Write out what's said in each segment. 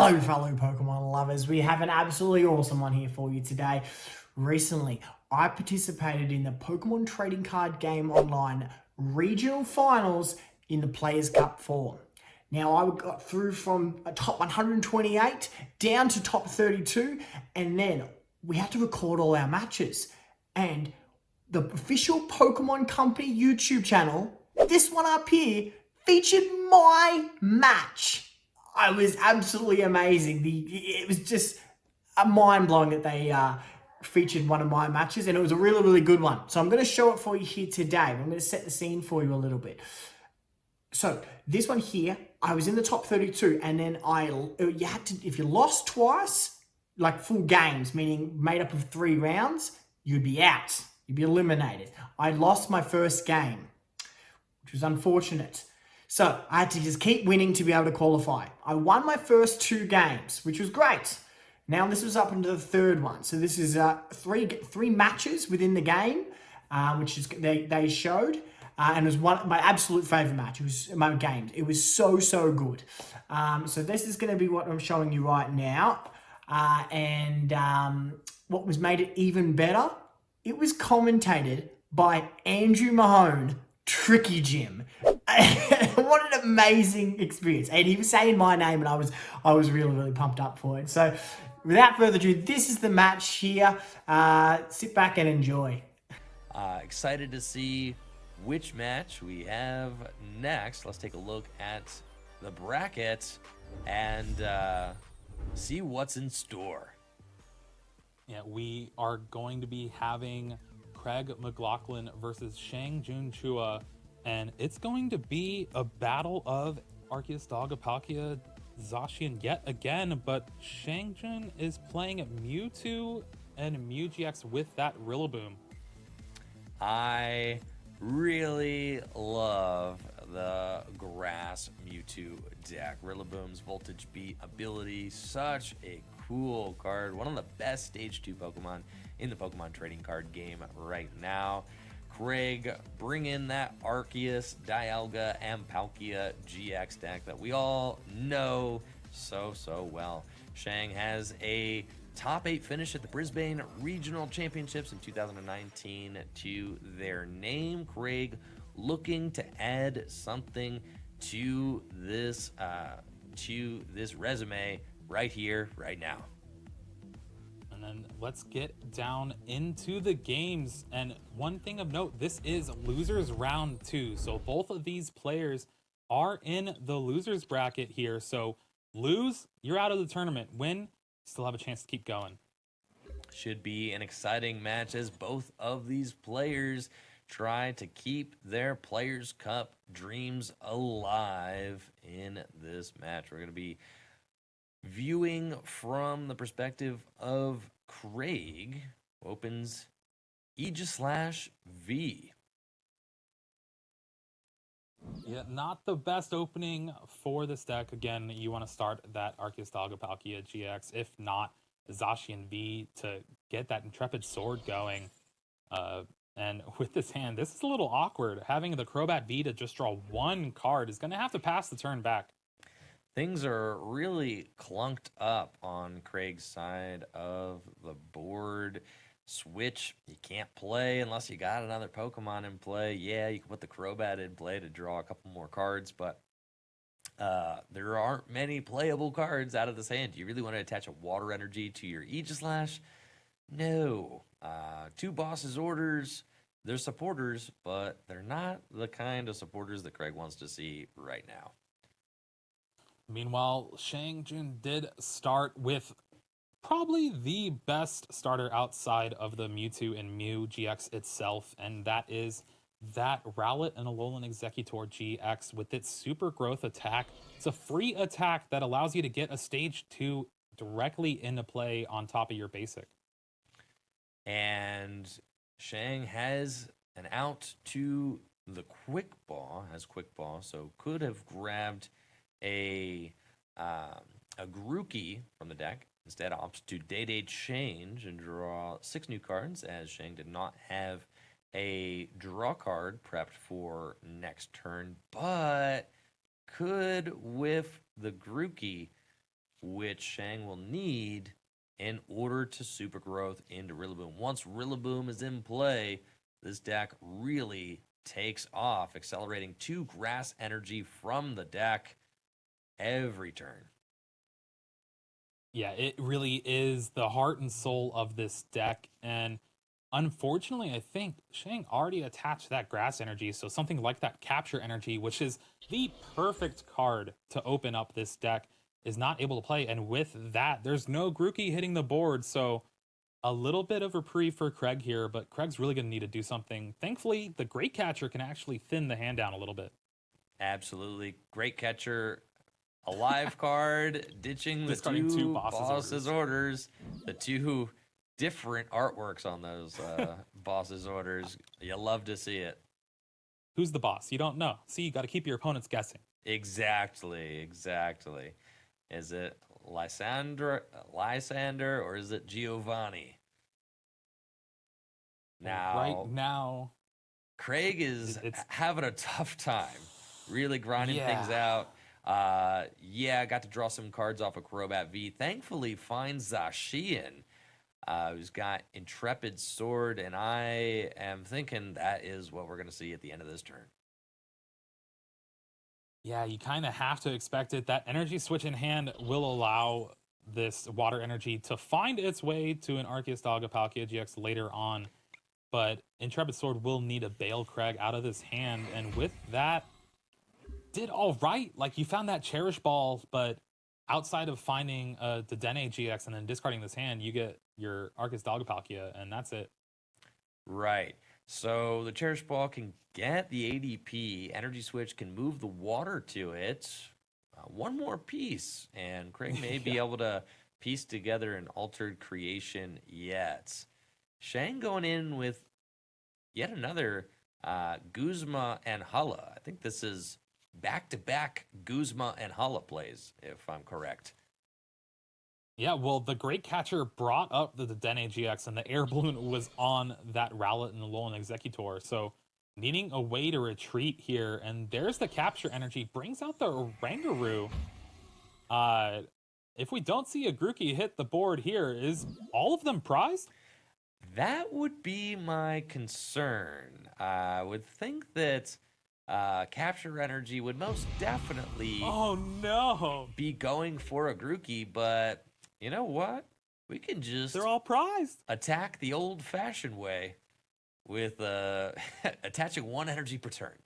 Hello, fellow Pokemon lovers. We have an absolutely awesome one here for you today. Recently, I participated in the Pokemon Trading Card Game Online Regional Finals in the Players' Cup 4. Now, I got through from a top 128 down to top 32, and then we had to record all our matches. And the official Pokemon Company YouTube channel, this one up here, featured my match. I was absolutely amazing. It was just mind-blowing that they featured one of my matches, and it was a really, really good one. So I'm going to show it for you here today. I'm going to set the scene for you a little bit. So this one here, I was in the top 32, and then you had to, if you lost twice, like full games, meaning made up of 3 rounds, you'd be out. You'd be eliminated. I lost my first game, which was unfortunate. So I had to just keep winning to be able to qualify. I won my first 2 games, which was great. Now this was up into the 3rd one. So this is three matches within the game, which is they showed. And it was my absolute favorite match. It was my games. It was so good. So this is going to be what I'm showing you right now. What was made it even better, it was commentated by Andrew Mahone, Tricky Jim. What an amazing experience. And he was saying my name, and I was really, really pumped up for it. So without further ado, this is the match here. Sit back and enjoy. Excited to see which match we have next. Let's take a look at the bracket and see what's in store. Yeah, we are going to be having Craig McLaughlin versus Shang-Jun Chua, and it's going to be a battle of Arceus Dogapalkia Zacian yet again, but Shang-Jun is playing Mewtwo and Mew GX with that Rillaboom. I really love the Grass Mewtwo deck. Rillaboom's Voltage Beat ability, such a cool card. One of the best Stage 2 Pokemon in the Pokemon trading card game right now. Craig, bring in that Arceus, Dialga, and Palkia GX deck that we all know so well. Shang has a top 8 finish at the Brisbane Regional Championships in 2019 to their name. Craig looking to add something to this resume right here, right now. And then let's get down into the games. And one thing of note, this is losers round 2. So both of these players are in the losers bracket here. So lose, you're out of the tournament. Win, still have a chance to keep going. Should be an exciting match as both of these players try to keep their Players' Cup dreams alive in this match. We're going to be viewing from the perspective of Craig, who opens Aegislash-V. Yeah, not the best opening for this deck. Again, you want to start that Arceus Dogapalkia GX, if not Zacian V, to get that Intrepid Sword going. And with this hand, this is a little awkward. Having the Crobat V to just draw 1 card is going to have to pass the turn back. Things are really clunked up on Craig's side of the board. Switch, you can't play unless you got another Pokemon in play. Yeah, you can put the Crobat in play to draw a couple more cards, but there aren't many playable cards out of this hand. Do you really want to attach a Water Energy to your Aegislash? No. 2 Boss's Orders, they're supporters, but they're not the kind of supporters that Craig wants to see right now. Meanwhile, Shang-Jun did start with probably the best starter outside of the Mewtwo and Mew GX itself, and that is that Rowlet and Alolan Executor GX with its Super Growth attack. It's a free attack that allows you to get a Stage 2 directly into play on top of your basic. And Shang has an out to the Quick Ball, so could have grabbed a Grookey from the deck. Instead opts to Day Change and draw 6 new cards, as Shang did not have a draw card prepped for next turn, but could, with the Grookey, which Shang will need in order to super growth into Rillaboom. Once Rillaboom is in play, this deck really takes off, accelerating 2 grass energy from the deck every turn. Yeah, it really is the heart and soul of this deck. And unfortunately, I think Shang already attached that grass energy. So something like that capture energy, which is the perfect card to open up this deck, is not able to play. And with that, there's no Grookey hitting the board. So a little bit of reprieve for Craig here, but Craig's really going to need to do something. Thankfully, the Great Catcher can actually thin the hand down a little bit. Absolutely. Great catcher. A live card, ditching the Discarding 2 boss's orders. The 2 different artworks on those boss's orders. You love to see it. Who's the boss? You don't know. See, you got to keep your opponents guessing. Exactly. Is it Lysander, or is it Giovanni? Now, Right now, Craig is having a tough time, really grinding things Yeah. out. Got to draw some cards off of Crobat V. Thankfully, finds Zacian, who's got Intrepid Sword, and I am thinking that is what we're going to see at the end of this turn. Yeah, you kind of have to expect it. That energy switch in hand will allow this water energy to find its way to an Arceus Dog, a Palkia GX later on. But Intrepid Sword will need a Bale Craig out of this hand. And with that, did all right. Like, you found that Cherish Ball, but outside of finding the Dedenne GX and then discarding this hand, you get your Arceus Dog, Palkia, and that's it. Right. So the Cherish Ball can get the ADP. Energy Switch can move the water to it. One more piece, and Craig may be able to piece together an altered creation yet. Shang going in with yet another Guzma and Hala. I think this is back-to-back Guzma and Hala plays, if I'm correct. Yeah, well, the Great Catcher brought up the Dedenne GX, and the Air Balloon was on that Rowlet and the Alolan Executor. So needing a way to retreat here, and there's the capture energy, brings out the Rangaroo. If we don't see a Grookey hit the board here, is all of them prized? That would be my concern. I would think that Capture Energy would most definitely Oh no! be going for a Grookey, but you know what? We can just They're all prized. attack the old-fashioned way with attaching 1 energy per turn.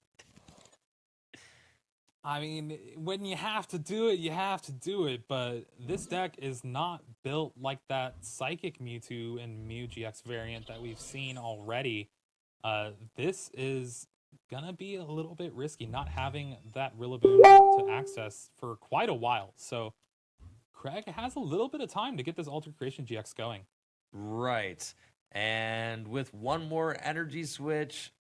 I mean, when you have to do it, you have to do it, but this deck is not built like that Psychic Mewtwo and Mew GX variant that we've seen already. This is gonna be a little bit risky, not having that Rillaboom to access for quite a while. So Craig has a little bit of time to get this Altered Creation GX going. Right. And with one more energy switch,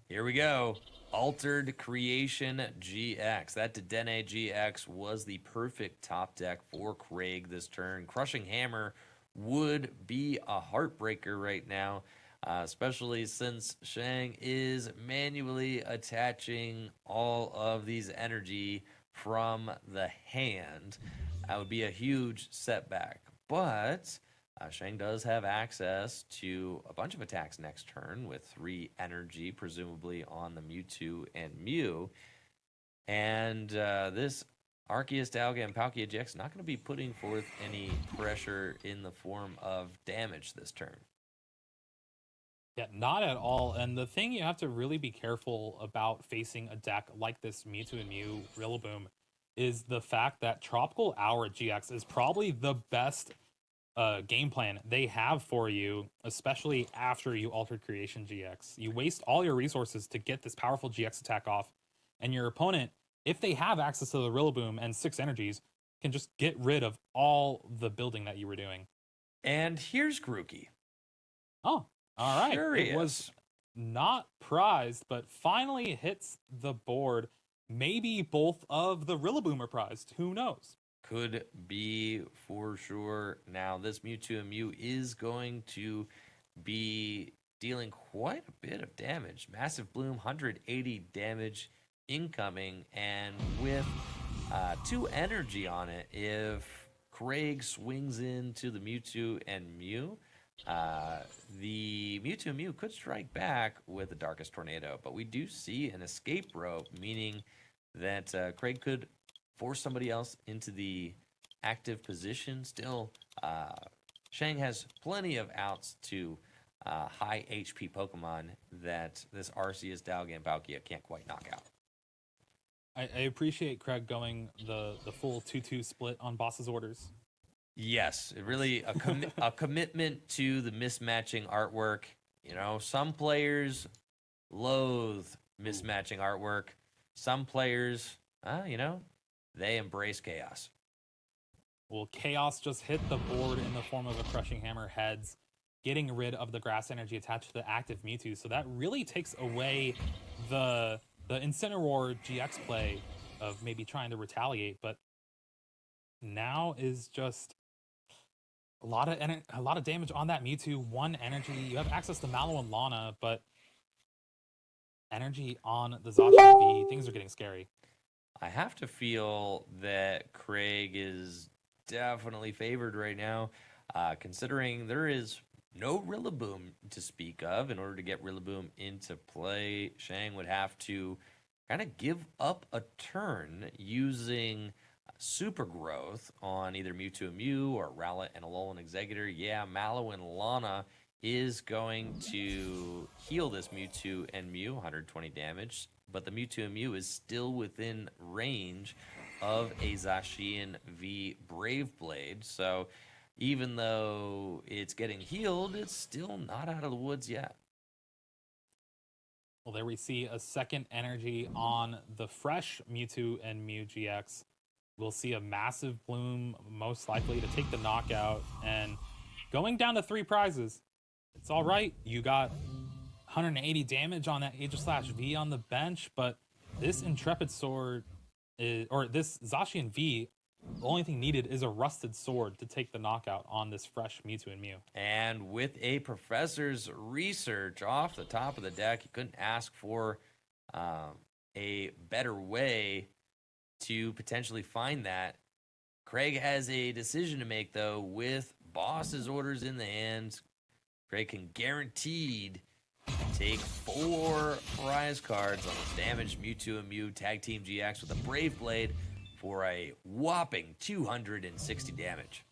here we go. Altered Creation GX. That Dedenne GX was the perfect top deck for Craig this turn. Crushing Hammer would be a heartbreaker right now, especially since Shang is manually attaching all of these energy from the hand. That would be a huge setback. But Shang does have access to a bunch of attacks next turn with 3 energy, presumably on the Mewtwo and Mew. And this Arceus, Dialga, and Palkia GX not going to be putting forth any pressure in the form of damage this turn. Yeah, not at all. And the thing you have to really be careful about facing a deck like this Mewtwo and Mew Rillaboom is the fact that Tropical Hour GX is probably the best game plan they have for you, especially after you Altered Creation GX. You waste all your resources to get this powerful GX attack off, and your opponent, if they have access to the Rillaboom and 6 energies, can just get rid of all the building that you were doing. And here's Grookey. Oh, all right. Curious. It was not prized, but finally hits the board. Maybe both of the Rillaboom are prized. Who knows? Could be for sure. Now, this Mewtwo and Mew is going to be dealing quite a bit of damage. Massive Bloom, 180 damage incoming, and with 2 energy on it, if Craig swings into the Mewtwo and Mew. The Mewtwo and Mew could strike back with the Darkest Tornado, but we do see an escape rope, meaning that Craig could force somebody else into the active position. Still, Shang has plenty of outs to high HP Pokemon that this Arceus, Dalgan, Palkia can't quite knock out. I appreciate Craig going the full 2-2 split on boss's orders. Yes, it really a commitment to the mismatching artwork. You know, some players loathe mismatching artwork. Some players, you know, they embrace chaos. Well, chaos just hit the board in the form of a crushing hammer heads, getting rid of the grass energy attached to the active Mewtwo. So that really takes away the Incineroar GX play of maybe trying to retaliate, but now is just a lot of damage on that Mewtwo. 1 energy. You have access to Mallow and Lana, but energy on the Zacian V. Things are getting scary. I have to feel that Craig is definitely favored right now, considering there is no Rillaboom to speak of. In order to get Rillaboom into play, Shang would have to kind of give up a turn using Super Growth on either Mewtwo and Mew or Rowlet and Alolan Exeggutor. Yeah, Mallow and Lana is going to heal this Mewtwo and Mew, 120 damage, but the Mewtwo and Mew is still within range of a Zacian V Brave Blade. So even though it's getting healed, it's still not out of the woods yet. Well, there we see a second energy on the fresh Mewtwo and Mew GX. We'll see a massive bloom, most likely to take the knockout, and going down to 3 prizes. It's all right. You got 180 damage on that Aegislash-V on the bench, but this Intrepid Sword, or this Zacian V, the only thing needed is a Rusted Sword to take the knockout on this fresh Mewtwo and Mew. And with a professor's research off the top of the deck, you couldn't ask for a better way to potentially find that. Craig has a decision to make, though, with boss's orders in the hand. Craig can guaranteed take 4 prize cards on this damaged Mewtwo and Mew Tag Team GX with a Brave Blade for a whopping 260 damage.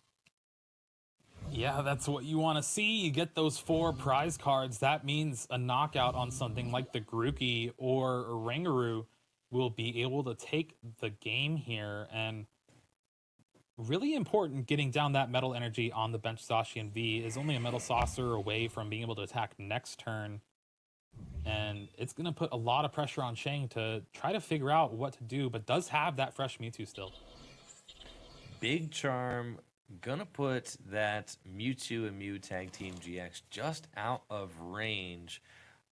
Yeah, that's what you want to see. You get those 4 prize cards. That means a knockout on something like the Grookey or Rangaroo will be able to take the game here. And really important, getting down that Metal Energy on the bench. Zacian V is only a Metal Saucer away from being able to attack next turn. And it's going to put a lot of pressure on Shang to try to figure out what to do, but does have that fresh Mewtwo still. Big Charm gonna put that Mewtwo and Mew Tag Team GX just out of range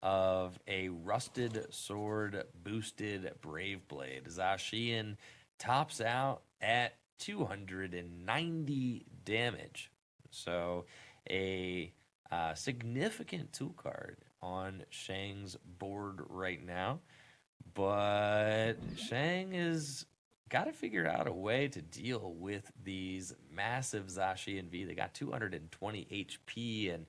of a Rusted Sword boosted Brave Blade. Zacian tops out at 290 damage. So a significant tool card on Shang's board right now. But Shang is got to figure out a way to deal with these massive Zacian V. They got 220 HP and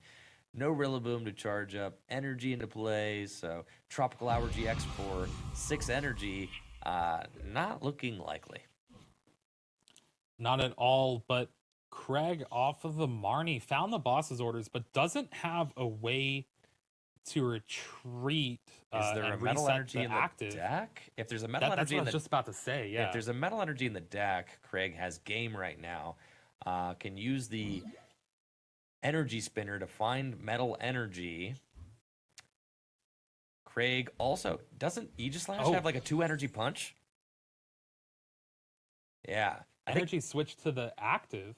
no Rillaboom to charge up energy into play. So Tropical Hour GX for 6 energy, not looking likely. Not at all, but Craig off of the Marnie found the boss's orders, but doesn't have a way to retreat. Is there and a metal reset energy in the active deck? If there's a metal That's energy what in I was the just about to say. Yeah, if there's a metal energy in the deck, Craig has game right now. Can use the energy spinner to find metal energy. Craig also doesn't Aegislash have like a 2 energy punch? Yeah. energy switched to the active.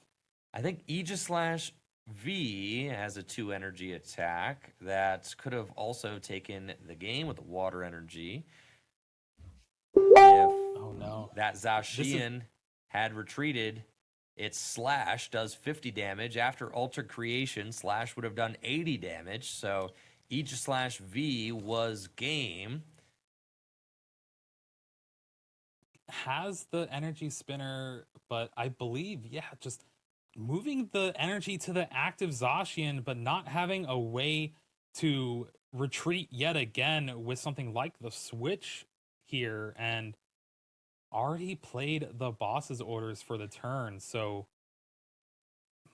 I think Aegislash V has a 2 energy attack that could have also taken the game with the water energy. Oh no. That Zacian had retreated, its Slash does 50 damage. After Ultra Creation, Slash would have done 80 damage. So Aegislash V was game. Has the energy spinner, but I believe, just moving the energy to the active Zacian, but not having a way to retreat yet again with something like the switch here, and already played the boss's orders for the turn, so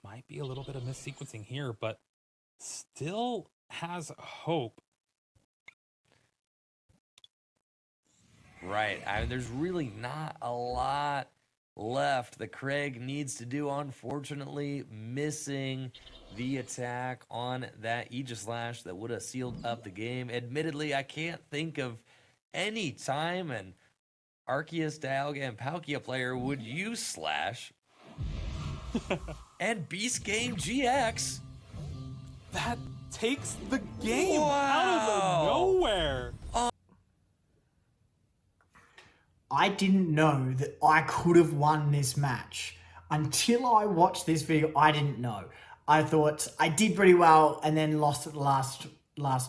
might be a little bit of missequencing here, but still has hope. Right. There's really not a lot left that Craig needs to do, unfortunately. Missing the attack on that Aegislash that would have sealed up the game. Admittedly, I can't think of any time an Arceus, Dialga, and Palkia player would use Slash. And Beast Game GX. That takes the game out Wow. of nowhere. I didn't know that I could have won this match. Until I watched this video, I didn't know. I thought I did pretty well and then lost at the last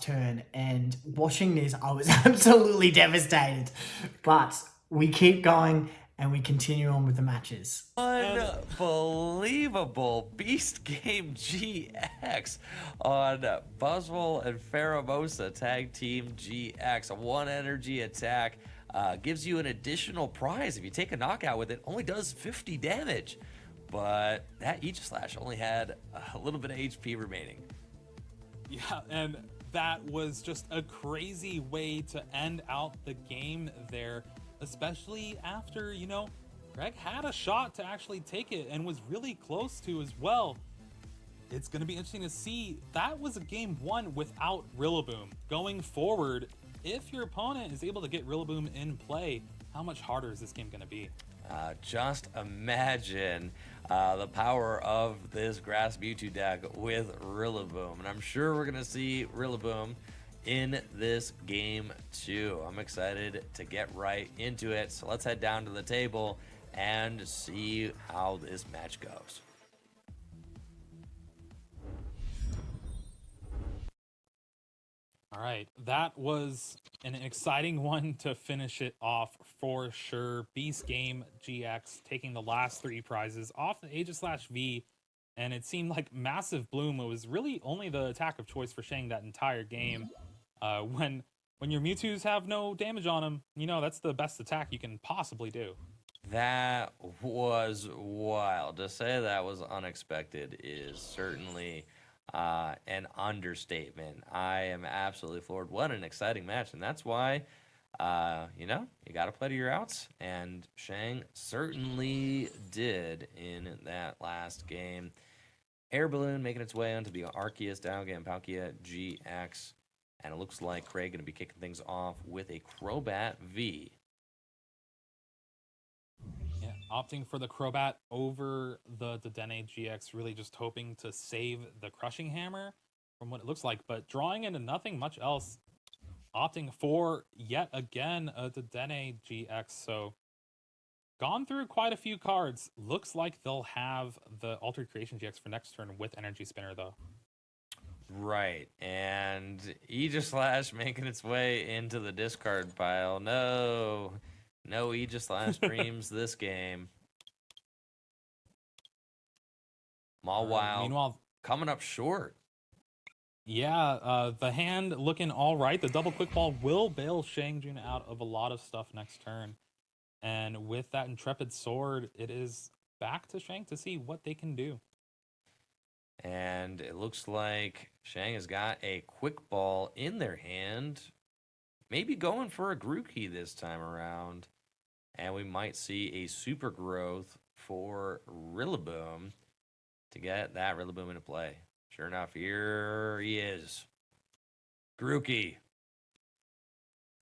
turn. And watching this, I was absolutely devastated. But we keep going and we continue on with the matches. Unbelievable. Beast Game GX on Buzzwole and Pheromosa Tag Team GX. A 1 energy attack. Gives you an additional prize. If you take a knockout with it, only does 50 damage. But that Aegislash only had a little bit of HP remaining. Yeah, and that was just a crazy way to end out the game there, especially after, you know, Greg had a shot to actually take it and was really close to as well. It's going to be interesting to see. That was a game won without Rillaboom. Going forward, if your opponent is able to get Rillaboom in play, how much harder is this game going to be? Just imagine the power of this Grass Mewtwo deck with Rillaboom. And I'm sure we're going to see Rillaboom in this game too. I'm excited to get right into it. So let's head down to the table and see how this match goes. All right, that was an exciting one to finish it off for sure. Beast Game GX taking the last 3 prizes off the Aegislash V, and it seemed like Massive Bloom was really only the attack of choice for Shang that entire game. When your Mewtwo's have no damage on them, you know, that's the best attack you can possibly do. That was wild. To say that was unexpected is certainly an understatement. I am absolutely floored. What an exciting match. And that's why, you know, you got to play to your outs. And Shang certainly did in that last game. Air Balloon making its way onto the Arceus, Dialga, and Palkia GX. And it looks like Craig going to be kicking things off with a Crobat V. Yeah, opting for the Crobat over the Dedenne GX, really just hoping to save the Crushing Hammer from what it looks like, but drawing into nothing much else. Opting for, yet again, a Dedenne GX, so gone through quite a few cards. Looks like they'll have the Altered Creation GX for next turn with Energy Spinner, though. Right, and Aegislash making its way into the discard pile. No Aegislash dreams this game. Mawile Meanwhile, coming up short. yeah, the hand looking all right. The double quick ball will bail Shang Jun out of a lot of stuff next turn. And with that Intrepid Sword, it is back to Shang to see what they can do. And it looks like Shang has got a quick ball in their hand. Maybe going for a Grookey this time around. And we might see a super growth for Rillaboom to get that Rillaboom into play. Sure enough, here he is. Grookey.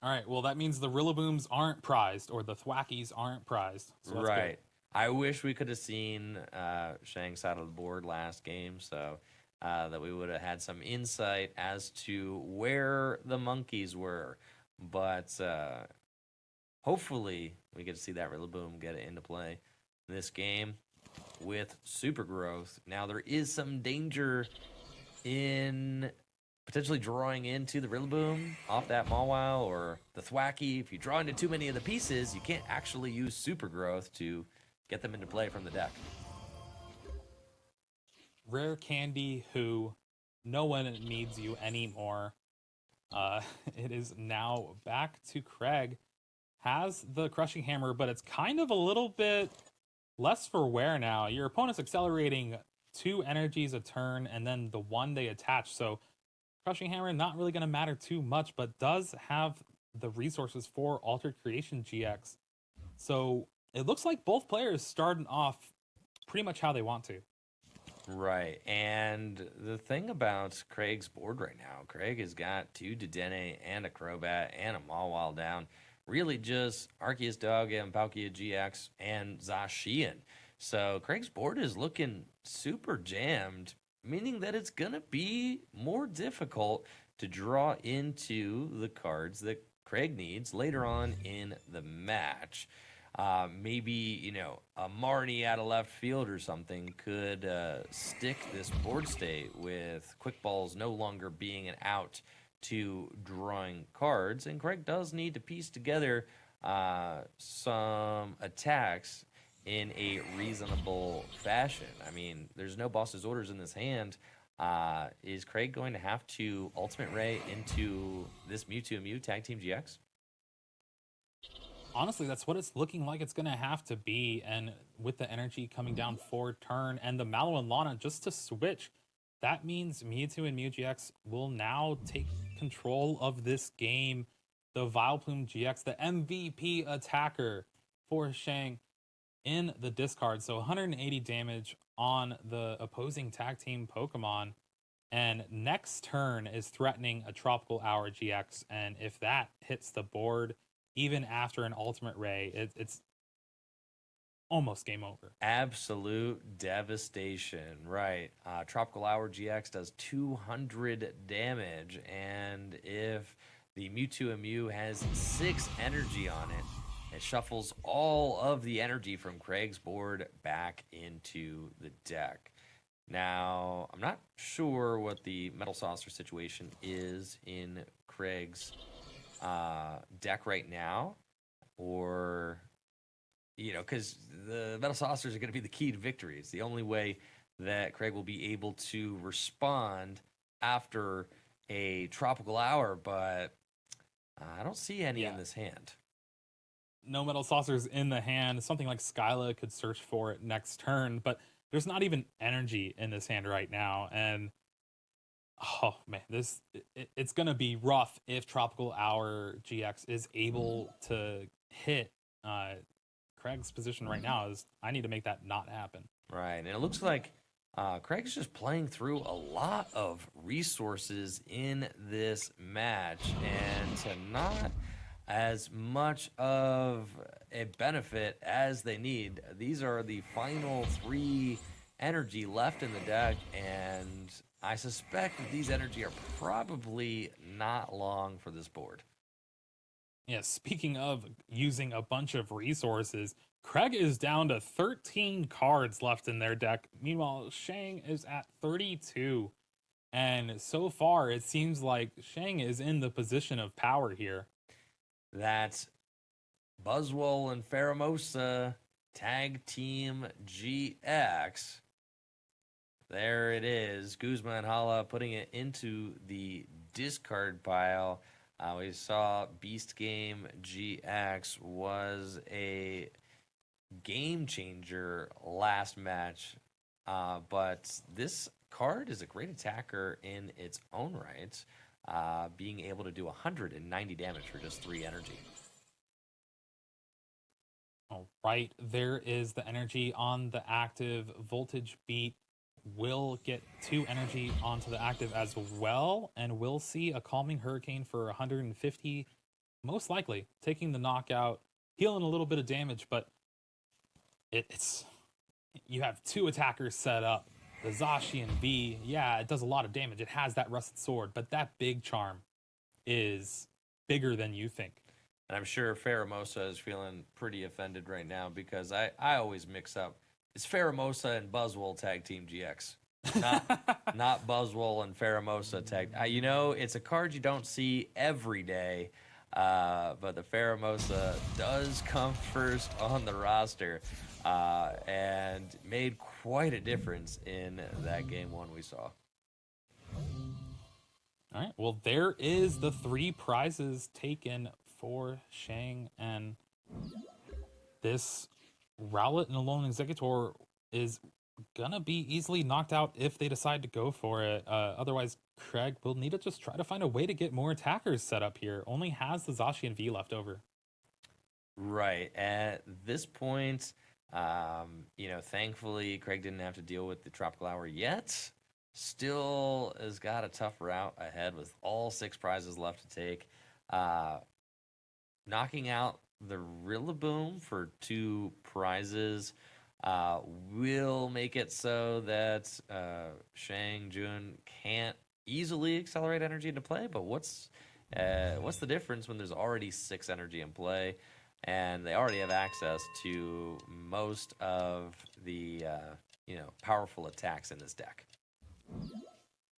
All right, well, that means the Rillabooms aren't prized, or the Thwackies aren't prized. So that's Right. good. I wish we could have seen Shang's side of the board last game, so that we would have had some insight as to where the monkeys were. But hopefully we get to see that Rillaboom get it into play this game with super growth. Now there is some danger in potentially drawing into the Rillaboom off that Mawile or the Thwacky. If you draw into too many of the pieces, you can't actually use super growth to get them into play from the deck. Rare Candy, who no one needs you anymore. It is now back to Craig. Has the Crushing Hammer, but it's kind of a little bit less for wear now. Your opponent's accelerating 2 energies a turn, and then the one they attach. So Crushing Hammer not really going to matter too much, but does have the resources for Altered Creation GX. So it looks like both players starting off pretty much how they want to. Right. And the thing about Craig's board right now, Craig has got 2 Dedenne and a Crobat and a Mawile down. Really just Arceus Dog and Palkia GX and Zacian. So Craig's board is looking super jammed, meaning that it's going to be more difficult to draw into the cards that Craig needs later on in the match. Maybe, a Marnie out of left field or something could stick this board state with quick balls no longer being an out to drawing cards. And Craig does need to piece together some attacks in a reasonable fashion. I mean, there's no boss's orders in this hand. Is Craig going to have to Ultimate Ray into this Mewtwo and Mew Tag Team GX? Honestly, that's what it's looking like it's going to have to be. And with the energy coming down for turn and the Mallow and Lana just to switch, that means Mewtwo and Mew GX will now take control of this game. The Vileplume GX, the MVP attacker for Shang in the discard. So 180 damage on the opposing tag team Pokemon. And next turn is threatening a Tropical Hour GX. And if that hits the board, even after an Ultimate Ray, it's almost game over. Absolute devastation, right. Tropical Hour GX does 200 damage, and if the Mewtwo and Mew has 6 energy on it, it shuffles all of the energy from Craig's board back into the deck. Now, I'm not sure what the Metal Saucer situation is in Craig's deck right now, or because the Metal Saucers are going to be the key to victory. It's the only way that Craig will be able to respond after a Tropical Hour, but I don't see any in this hand. No Metal Saucers in the hand. Something like Skyla could search for it next turn, but there's not even energy in this hand right now. And oh man, it's going to be rough if Tropical Hour GX is able to hit. Craig's position right now is I need to make that not happen. Right, and it looks like Craig's just playing through a lot of resources in this match, and to not as much of a benefit as they need. These are the final 3 energy left in the deck, and I suspect that these energy are probably not long for this board. Yeah, speaking of using a bunch of resources, Craig is down to 13 cards left in their deck. Meanwhile, Shang is at 32. And so far, it seems like Shang is in the position of power here. That's Buzzwole and Pheromosa Tag Team GX. There it is. Guzma and Hala putting it into the discard pile. We saw Beast Game GX was a game changer last match, but this card is a great attacker in its own right, being able to do 190 damage for just 3 energy. All right, there is the energy on the active. Voltage Beat will get 2 energy onto the active as well, and we'll see a Calming Hurricane for 150, most likely taking the knockout, healing a little bit of damage, but it's you have 2 attackers set up. The Zacian V, yeah, it does a lot of damage. It has that Rusted Sword, but that Big Charm is bigger than you think. And I'm sure Pheromosa is feeling pretty offended right now because I always mix up. It's Pheromosa and Buzzwole Tag Team GX. Not Buzzwole and Pheromosa Tag. It's a card you don't see every day, but the Pheromosa does come first on the roster and made quite a difference in that game one we saw. All right. Well, there is the 3 prizes taken for Shang, and this Rowlet and Alolan Executor is gonna be easily knocked out if they decide to go for it. Otherwise, Craig will need to just try to find a way to get more attackers set up here. Only has the Zacian V left over. Right. At this point, thankfully Craig didn't have to deal with the Tropical Hour yet. Still has got a tough route ahead with all 6 prizes left to take. Knocking out the Rillaboom for 2 prizes will make it so that Shang Jun can't easily accelerate energy into play. But what's the difference when there's already 6 energy in play, and they already have access to most of the powerful attacks in this deck?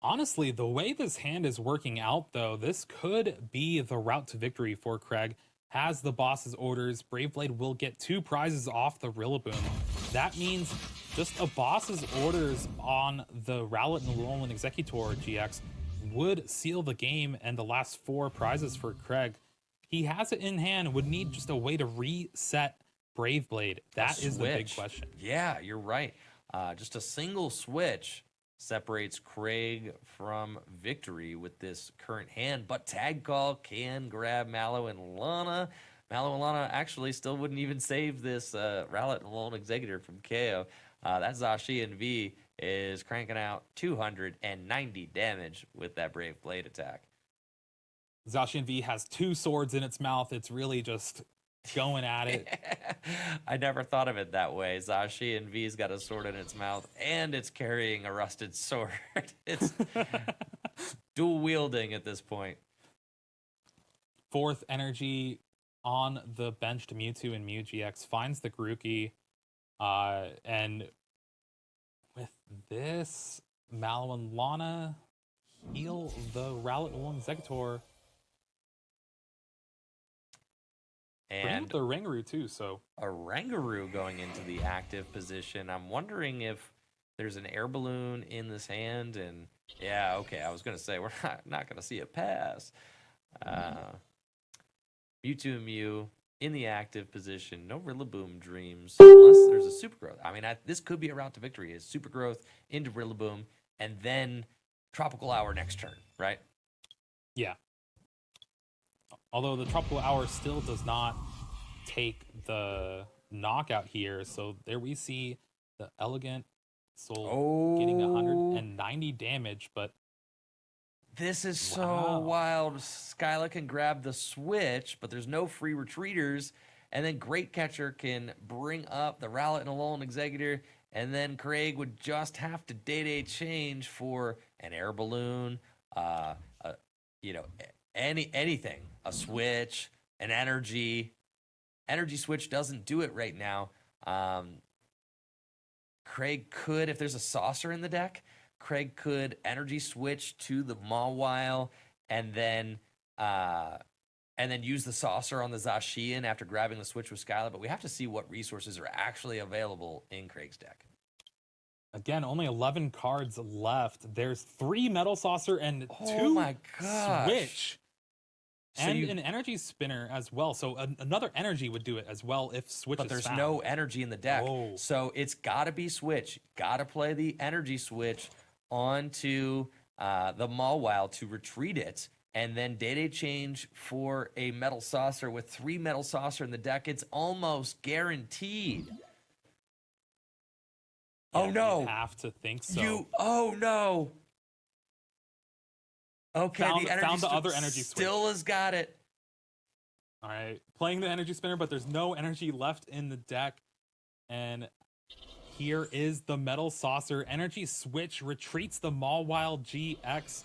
Honestly, the way this hand is working out, though, this could be the route to victory for Craig. Has the boss's orders, Brave Blade will get 2 prizes off the Rillaboom. That means just a boss's orders on the Rowlet and Alolan Executor GX would seal the game and the last 4 prizes for Craig. He has it in hand, would need just a way to reset Brave Blade. That is the big question. Yeah, you're right. Just a single switch separates Craig from victory with this current hand, but Tag Call can grab Mallow and Lana. Mallow and Lana actually still wouldn't even save this Rowlet and Alolan Executor from KO. That Zacian V is cranking out 290 damage with that Brave Blade attack. Zacian V has 2 swords in its mouth. It's really just going at it. I never thought of it that way. Zacian V's got a sword in its mouth and it's carrying a rusted sword. It's dual wielding at this point. 4th energy on the benched Mewtwo and Mew GX finds the Grookey. And with this, Mallow and Lana heal the Rowlet and Executor. And the Rangaroo too, so a Rangaroo going into the active position. I'm wondering if there's an air balloon in this hand, and yeah, okay, I was gonna say we're not gonna see a pass. Mewtwo and Mew in the active position, no Rillaboom dreams unless there's a Super Growth. I mean, this could be a route to victory: is Super Growth into Rillaboom and then Tropical Hour next turn, right? Yeah. Although the Tropical Hour still does not take the knockout here. So there we see the Elegant Soul getting 190 damage. But this is so wild. Skyla can grab the switch, but there's no free retreaters. And then Great Catcher can bring up the Rowlet and Alolan Executor. And then Craig would just have to day-to-day change for an air balloon, anything, a switch, an energy switch doesn't do it right now. Craig could, if there's a saucer in the deck, Craig could energy switch to the Mawile and then use the saucer on the Zacian after grabbing the switch with Skyla. But we have to see what resources are actually available in Craig's deck. Again, only 11 cards left. There's 3 Metal Saucer and 2 Switch. And an energy spinner as well. So another energy would do it as well if Switch is found. But there's no energy in the deck. So it's got to be Switch. Got to play the energy switch onto the Mawile to retreat it. And then day-to-day change for a Metal Saucer. With 3 Metal Saucer in the deck, it's almost guaranteed. Yeah, you have to think so. Oh no. Okay, found the other energy switch. Still has got it. All right, playing the energy spinner, but there's no energy left in the deck. And here is the Metal Saucer. Energy switch retreats the Mawile GX.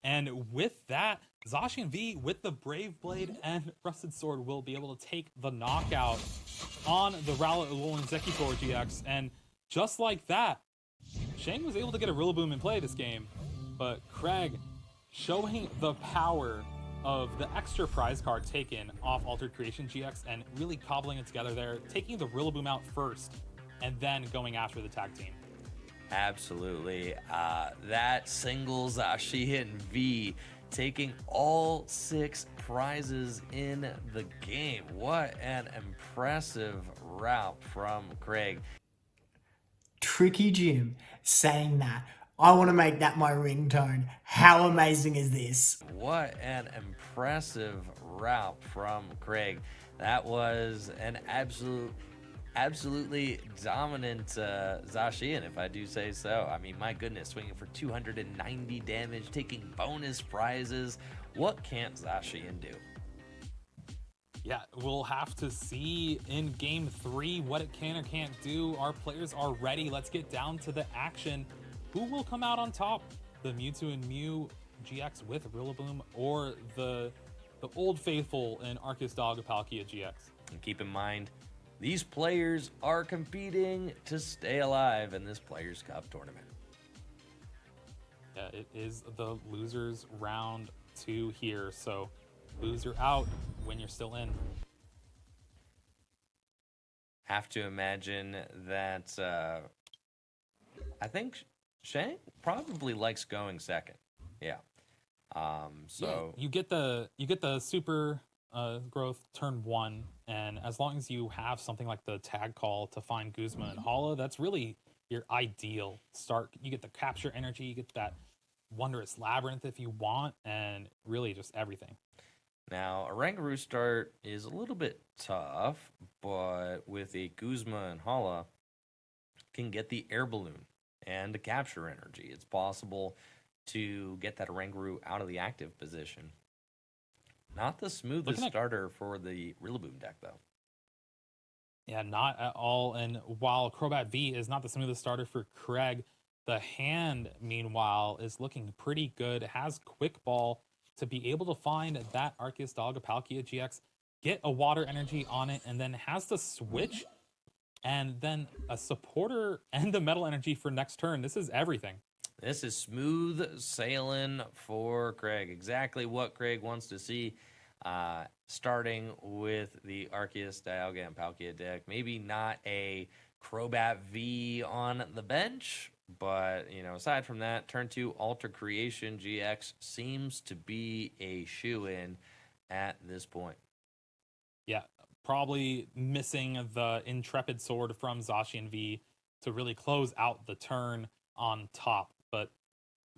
And with that, Zacian V with the Brave Blade and Rusted Sword will be able to take the knockout on the Rowlet Alolan Executor GX. And just like that, Shang was able to get a Rillaboom in play this game. But Craig, showing the power of the extra prize card taken off Altered Creation GX and really cobbling it together there, taking the Rillaboom out first, and then going after the tag team. Absolutely. That singles Zacian V taking all 6 prizes in the game. What an impressive route from Craig. Tricky Jim saying that. I want to make that my ringtone. How amazing is this? What an impressive route from Craig. That was an absolutely dominant Zacian, if I do say so. I mean, my goodness, swinging for 290 damage, taking bonus prizes. What can't Zacian do? Yeah, we'll have to see in game 3 what it can or can't do. Our players are ready. Let's get down to the action. Who will come out on top? The Mewtwo and Mew GX with Rillaboom, or the old faithful in Arceus Dog Palkia GX? And keep in mind, these players are competing to stay alive in this Players' Cup tournament. Yeah, it is the losers round 2 here, so loser out when you're still in. Have to imagine that I think Shang probably likes going second. Yeah. So yeah, you get the super growth turn 1, and as long as you have something like the tag call to find Guzma and Hala, that's really your ideal start. You get the capture energy, you get that wondrous labyrinth if you want, and really just everything. now a Rangaroo start is a little bit tough, but with a Guzma and Hala, can get the air balloon and the capture energy. It's possible to get that Rangaroo out of the active position. Not the smoothest starter for the Rillaboom deck, though. Yeah, not at all. And while Crobat V is not the smoothest starter for Craig, the hand, meanwhile, is looking pretty good. It has Quick Ball to be able to find that Arceus Dog Palkia GX, get a water energy on it, and then has the switch, and then a supporter and the metal energy for next turn. This is everything. This is smooth sailing for Craig. Exactly what Craig wants to see. Starting with the Arceus Dialga and Palkia deck. Maybe not a Crobat V on the bench, but aside from that, turn 2 Alter Creation GX seems to be a shoe-in at this point. Yeah, probably missing the Intrepid Sword from Zacian V to really close out the turn on top, but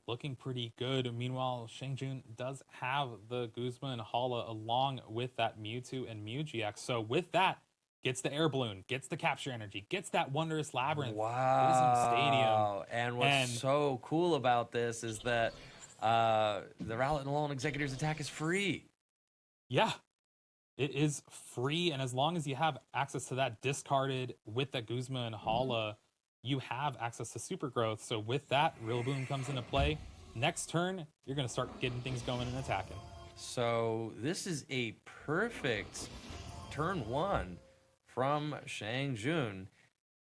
looking pretty good. Meanwhile, Shangjun does have the Guzma and Hala along with that Mewtwo and Mew GX. So with that, gets the air balloon, gets the capture energy, gets that wondrous labyrinth. Wow. Stadium. And what's so cool about this is that the Rowlet and Alolan Executor's attack is free. Yeah, it is free. And as long as you have access to that discarded with the Guzma and Hala, you have access to super growth. So with that, Rillaboom comes into play. Next turn, you're going to start getting things going and attacking. So this is a perfect turn 1 from Shangjun.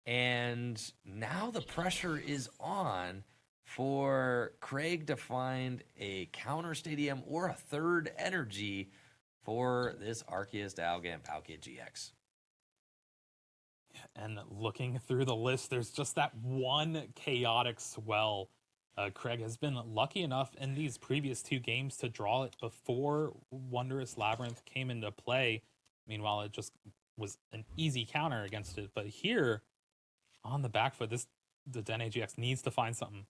And now the pressure is on for Craig to find a counter stadium or a third energy for this Arceus Dialga and Palkia GX. And looking through the list, there's just that one chaotic swell. Craig has been lucky enough in these previous 2 games to draw it before Wondrous Labyrinth came into play. Meanwhile, it just was an easy counter against it. But here, on the back foot, the Dene GX needs to find something.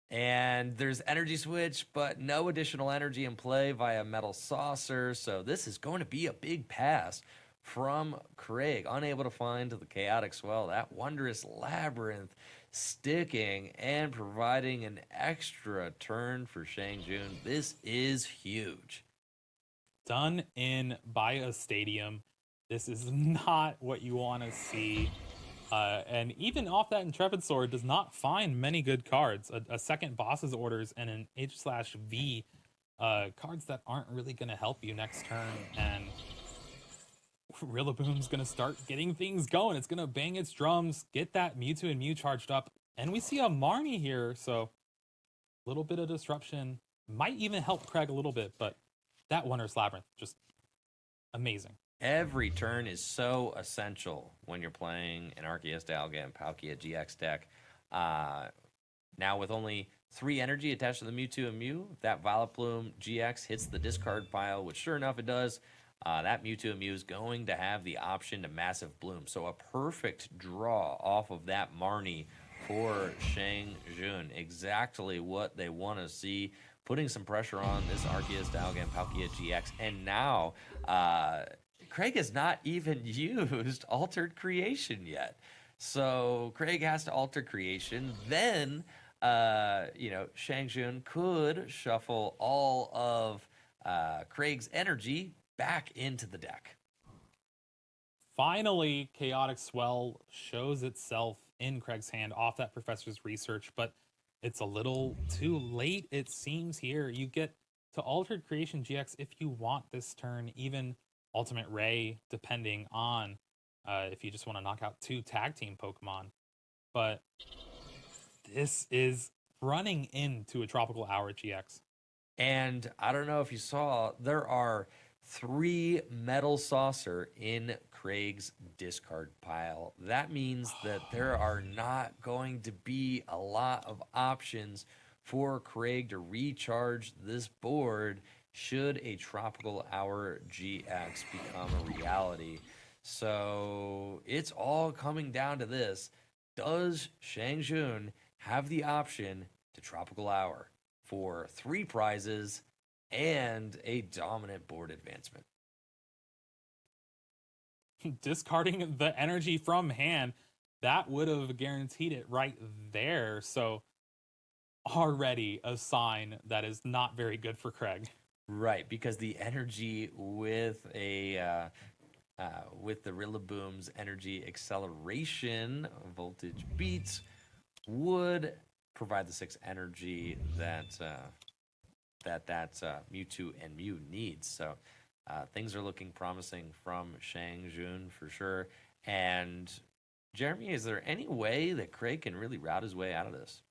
And there's energy switch, but no additional energy in play via Metal Saucer. So this is going to be a big pass from Craig, unable to find the chaotic swell. That Wondrous Labyrinth sticking and providing an extra turn for Shangjun. This is huge. Done in by a stadium. This is not what you want to see. And even off that Intrepid Sword does not find many good cards. A second Boss's Orders and an H/V, cards that aren't really going to help you next turn. And Rillaboom's going to start getting things going. It's going to bang its drums, get that Mewtwo and Mew charged up. And we see a Marnie here, so a little bit of disruption might even help Craig a little bit, but that Wondrous Labyrinth, just amazing. Every turn is so essential when you're playing an Arceus Dialga and Palkia GX deck. Now with only 3 energy attached to the Mewtwo and Mew, if that Vileplume GX hits the discard pile, which sure enough it does, that Mewtwo and Mew is going to have the option to Massive Bloom. So a perfect draw off of that Marnie for Shang Jun. Exactly what they want to see. Putting some pressure on this Arceus, Dialga, and Palkia GX. And now, Craig has not even used Altered Creation yet. So Craig has to alter creation. Then, Shang Jun could shuffle all of Craig's energy back into the deck. Finally, Chaotic Swell shows itself in Craig's hand off that Professor's Research, but it's a little too late, it seems here. You get to Altered Creation GX if you want this turn, even Ultimate Ray, depending on if you just want to knock out 2 tag team Pokemon. But this is running into a Tropical Hour GX. And I don't know if you saw, there are 3 Metal Saucer in Craig's discard pile. That means that there are not going to be a lot of options for Craig to recharge this board should a Tropical Hour GX become a reality. So it's all coming down to this. Does Shang Jun have the option to Tropical Hour for 3 prizes and a dominant board advancement? Discarding the energy from hand, that would have guaranteed it right there. So already a sign that is not very good for Craig. Right, because the energy with with the Rillaboom's energy acceleration voltage beats would provide the 6 energy that Mewtwo and Mew needs. So things are looking promising from Shang Jun for sure. And Jeremy, is there any way that Craig can really route his way out of this?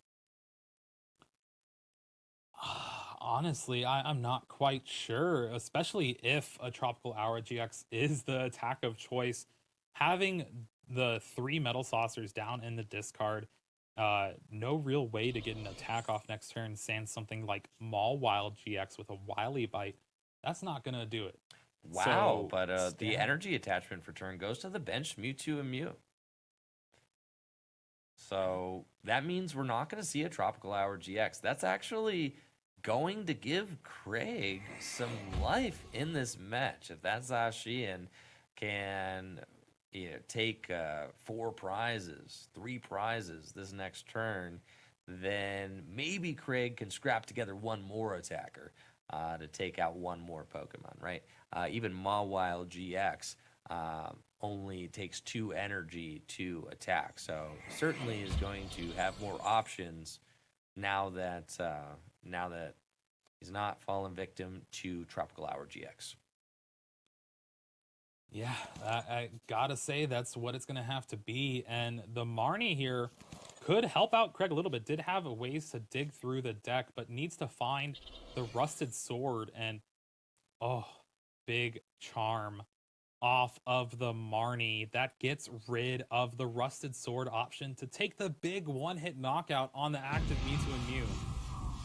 Honestly, I'm not quite sure, especially if a Tropical Hour GX is the attack of choice. Having the 3 Metal Saucers down in the discard, no real way to get an attack off next turn, sans something like Mawile GX with a Wily Bite. That's not going to do it. Wow, so, but the energy attachment for turn goes to the bench Mewtwo and Mew. So that means we're not going to see a Tropical Hour GX. That's actually going to give Craig some life in this match. If that Zacian can take 4 prizes, 3 prizes this next turn, then maybe Craig can scrap together one more attacker to take out one more Pokemon, right? Even Mawile GX only takes 2 energy to attack, so certainly is going to have more options now that he's not fallen victim to Tropical Hour GX. Yeah, I gotta say that's what it's gonna have to be. And the Marnie here could help out Craig a little bit. Did have ways to dig through the deck, but needs to find the Rusted Sword. And big charm off of the Marnie. That gets rid of the Rusted Sword option to take the big one-hit knockout on the active Mewtwo and Mew.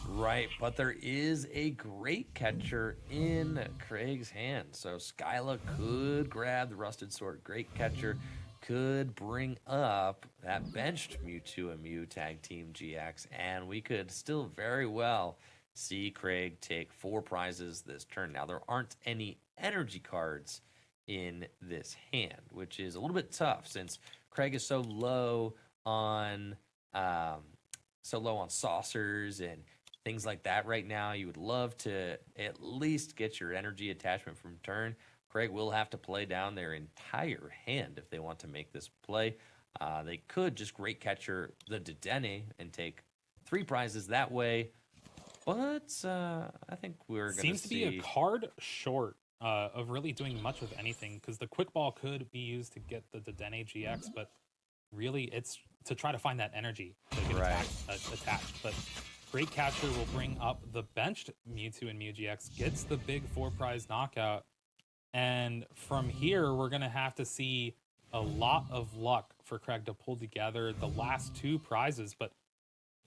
Right, but there is a Great Catcher in Craig's hand. So Skyla could grab the Rusted Sword. Great Catcher could bring up that benched Mewtwo and Mew Tag Team GX, and we could still very well see Craig take 4 prizes this turn. Now, there aren't any energy cards in this hand, which is a little bit tough since Craig is so low on saucers and things like that right now. You would love to at least get your energy attachment from turn. Craig will have to play down their entire hand if they want to make this play. They could just Great Catcher the Dedenne and take 3 prizes that way. But I think we're going to see... Seems to be a card short of really doing much of anything, because the Quick Ball could be used to get the Dedenne GX, but really it's to try to find that energy to get attached. But Great Catcher will bring up the benched Mewtwo and Mew GX, gets the big 4 prize knockout, and from here we're going to have to see a lot of luck for Craig to pull together the last 2 prizes, but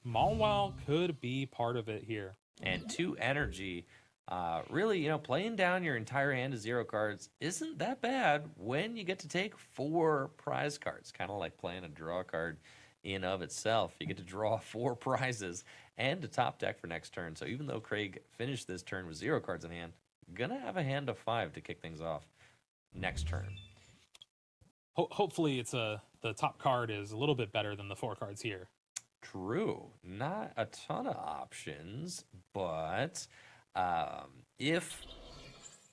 Mawile could be part of it here. And 2 energy. Really, playing down your entire hand of 0 cards isn't that bad when you get to take 4 prize cards. Kind of like playing a draw card in of itself. You get to draw 4 prizes and a top deck for next turn. So even though Craig finished this turn with 0 cards in hand, gonna have a hand of 5 to kick things off next turn. Hopefully the top card is a little bit better than the 4 cards here. True. Not a ton of options, but if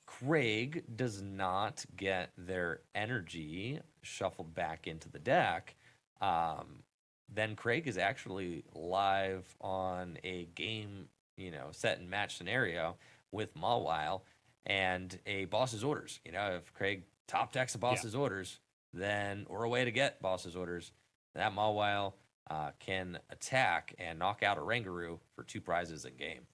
Craig does not get their energy shuffled back into the deck, then Craig is actually live on a game, set and match scenario with Mawile and a boss's orders. If Craig top decks a boss's orders, then, or a way to get boss's orders, that Mawile can attack and knock out a Rangaroo for 2 prizes in game.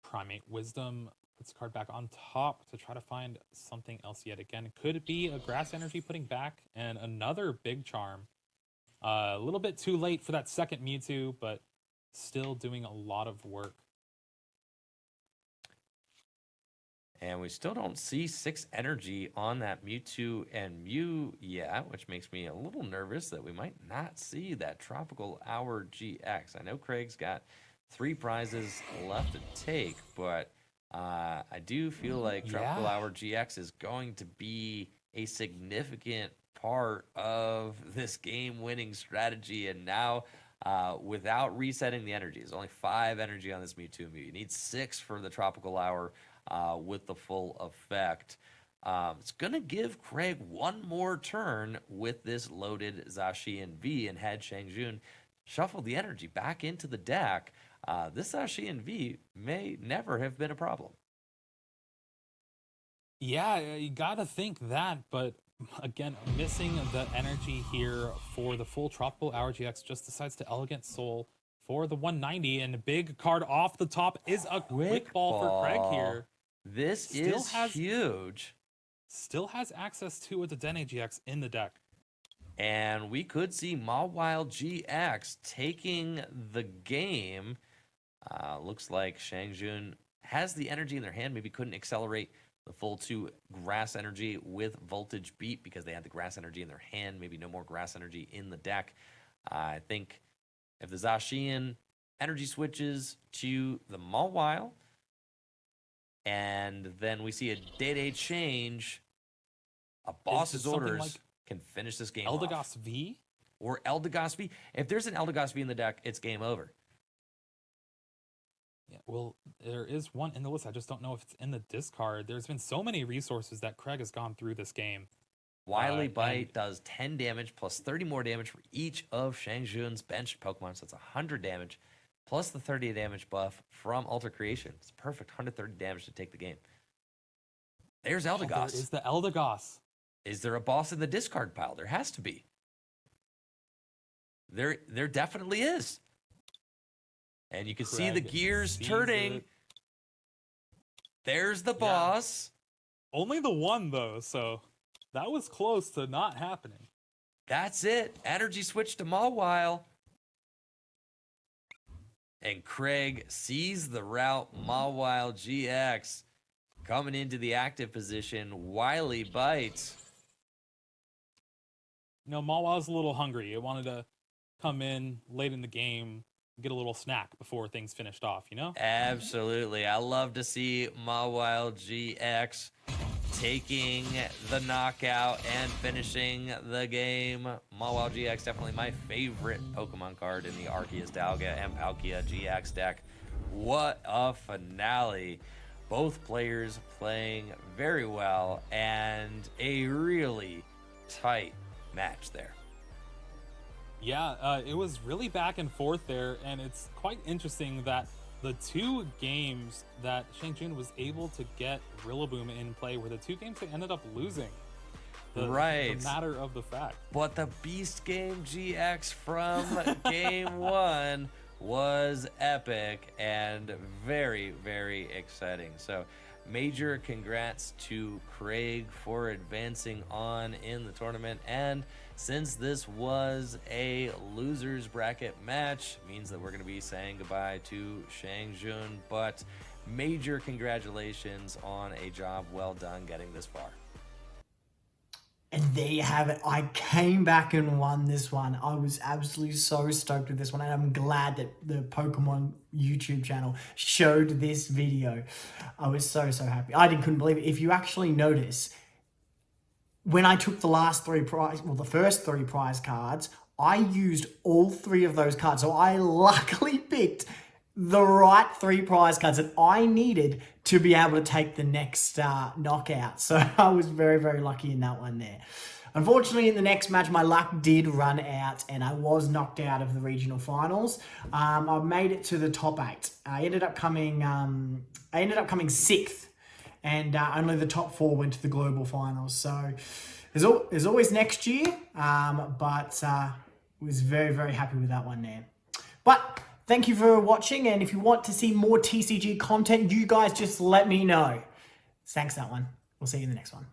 Primate Wisdom puts the card back on top to try to find something else yet again. Could it be a Grass Energy putting back and another Big Charm? A little bit too late for that second Mewtwo, but still doing a lot of work. And we still don't see 6 energy on that Mewtwo and Mew yet, which makes me a little nervous that we might not see that Tropical Hour GX. I know Craig's got 3 prizes left to take, but I do feel like Tropical Hour GX is going to be a significant part of this game-winning strategy. And now, without resetting the energy, there's only 5 energy on this Mewtwo and Mew. You need 6 for the Tropical Hour with the full effect. It's going to give Craig 1 more turn with this loaded Zacian V, and had Shangjun shuffle the energy back into the deck, this Zacian V may never have been a problem. Yeah, you gotta think that, but again, missing the energy here for the full Tropical Hour GX, just decides to Elegant Soul for the 190, and a big card off the top is a quick ball for Craig here. This is huge. Still has access to a Dedenne GX in the deck. And we could see Mawile GX taking the game. Looks like Shangjun has the energy in their hand, maybe couldn't accelerate the full 2 Grass Energy with Voltage Beat because they had the Grass Energy in their hand, maybe no more Grass Energy in the deck. I think if the Zacian energy switches to the Mawile, and then we see a day-to-day change, a boss's orders like can finish this game Eldegoss off. V? Or Eldegoss V. If there's an Eldegoss V in the deck, it's game over. Yeah, well, there is one in the list. I just don't know if it's in the discard. There's been so many resources that Craig has gone through this game. Wily Bite does 10 damage plus 30 more damage for each of Shangjun's benched Pokemon, so it's 100 damage plus the 30 damage buff from Alter Creation. It's perfect 130 damage to take the game. There's Eldegoss. There is the Eldegoss. Is there a boss in the discard pile? There has to be. There definitely is. And you can see the gears turning. There's the boss. Only the one, though, so that was close to not happening. That's it. Energy switch to Mawile. And Craig sees the route Mawile GX coming into the active position. Wily Bite. Mawile's a little hungry. It wanted to come in late in the game, get a little snack before things finished off, Absolutely. I love to see Mawile GX taking the knockout and finishing the game. Mawile GX, definitely my favorite Pokemon card in the Arceus, Dialga, and Palkia GX deck. What a finale. Both players playing very well, and a really tight match there. Yeah, it was really back and forth there, and it's quite interesting that the 2 games that Shangjun was able to get Rillaboom in play were the 2 games they ended up losing. The matter of the fact. But the Beast Game GX from game 1 was epic and very, very exciting. So major congrats to Craig for advancing on in the tournament. And since this was a losers bracket match, means that we're going to be saying goodbye to Shang Jun, but major congratulations on a job well done getting this far. And there you have it. I came back and won this one. I was absolutely so stoked with this one, and I'm glad that the Pokemon YouTube channel showed this video. I was so happy. Couldn't believe it. If you actually notice, when I took the first three prize cards, I used all three of those cards. So I luckily picked the right three prize cards that I needed to be able to take the next knockout. So I was very lucky in that one there. Unfortunately, in the next match, my luck did run out and I was knocked out of the regional finals. I made it to the top 8. I ended up coming sixth, and only the top 4 went to the global finals. So there's always next year, but was very happy with that one there. But thank you for watching, and if you want to see more TCG content, you guys just let me know. Thanks, that one. We'll see you in the next one.